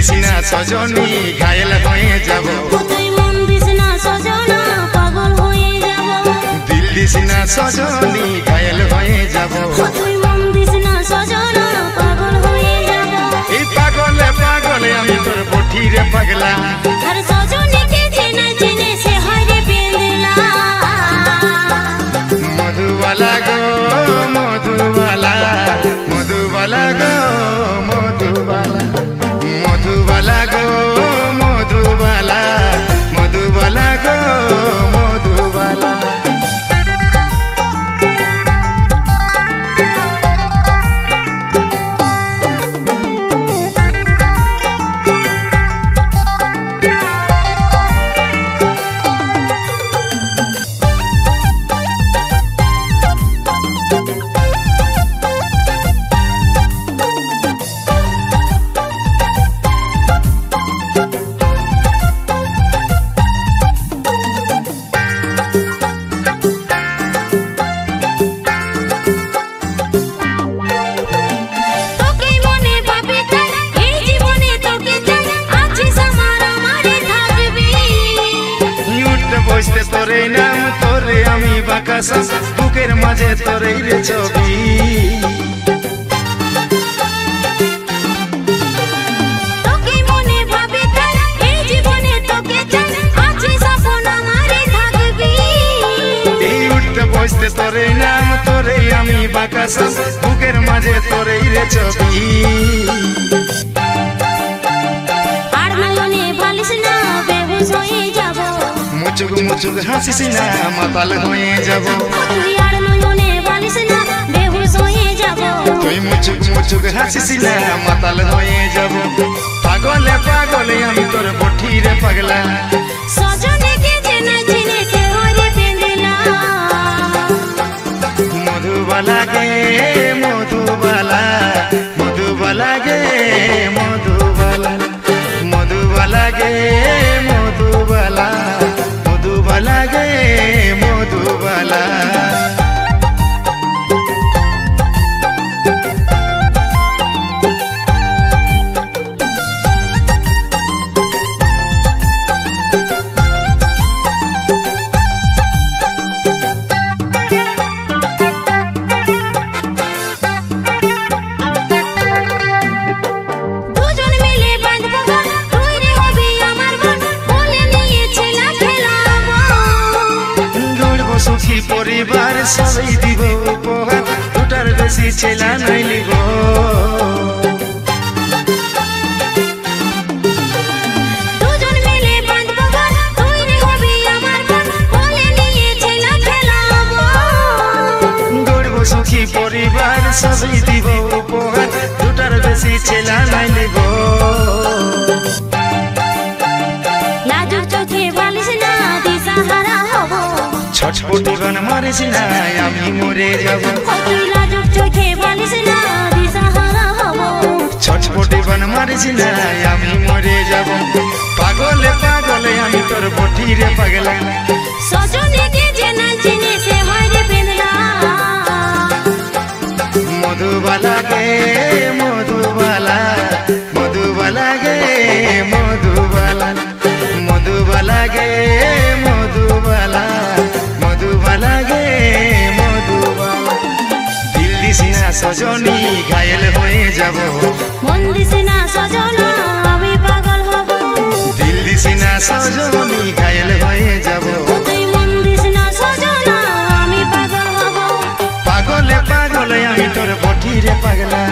This না সজনী ঘায়েল হয়ে যাব, তুই মন দিস না সজনা পাগল হয়ে যাব, দিল দিস না সজনী ঘায়েল হয়ে যাব, তুই মন দিস না সজনা পাগল হয়ে যাব। এই পাগলে পাগলে আমি তোর বঠি রে পাগলা, আর সজনীকে চেনে চেনে সে হয় রে পেন্দলা। মধুবালা গো মধুবালা, মধুবালা গো মধুবালা, মধুবালা গো মধুবালা, মধুবালা গো মধুবালা। বসতে তোরে নাম তোরে আমি বাকাসা, বুকের মাঝে তোরে রে ছবি, তোকে মনে ভাবে তাই এই জীবনে তোকে চাই, আছে স্বপ্ন আমারে থাকবি। এই উঠতে বসতে তোরে নাম তোরে আমি বাকাসা, বুকের মাঝে তোরে রে ছবি। আর নয়নে বালিশ না বেহুশ হয়ে যাব, মুচুক মুচুক হাসিস না মাতাল হয়ে যাব, তুই আর নয়নে বালিশ না বেহুশ হয়ে যাব, তুই মুচুক মুচুক হাসিস না মাতাল হয়ে যাব, পাগলে পাগলে আমি তোর বঠি রে পাগলা, সজনীকে চেনে চেনে সে হয় রে পেন্দলা। মধুবালা গে মধুবালা, মধুবালা গে মধুবালা, মধুবালা গে মধুবালা, মধুবালা গে মধুবালা। দুজন মিলে বাঁধবো গান, তুই রে হবি আমার বোন, বলে নিয়েছিলাম খেলাবো। গড়ব সুখী পরিবার সবাই দিব উপহার, দুটার বেশি ছেলা নাই লিব, দুজন মিলে বাঁধবো গান, তুই রে হবি আমার বোন, বলে নিয়েছিলাম খেলাবো। গড়ব সুখী পরিবার সবাই দিব উপহার, দুটার বেশি ছেলা নাই লিব, লাজুক চোখে বালিশ না দিশাহারা হব, ছটপটি গান মারিস না আমি মরে যাব, তুই লাজুক চোখে বালিশ না দিশাহারা হব, ছটপটি গান মারিস না আমি মরে যাব, পাগলে পাগলে আমি তোর বঠি রে পাগলা, সজনীকে চেনে চেনে সে হয় রে পেন্দলা। মধুবালা গে মধুবালা, মধুবালা গে মধুবালা, মধুবালা গে মধুবালা, মধুবালা গে মধুবালা। দিল দিস না সজনী ঘায়েল হয়ে যাব, মন দিস না সজনা আমি পাগল হব, দিল দিস না সজনী ঘায়েল হয়ে যাব, তুই মন দিস না সজনা আমি পাগল হব, পাগলে পাগলে আমি তোর বঠি রে পাগলা।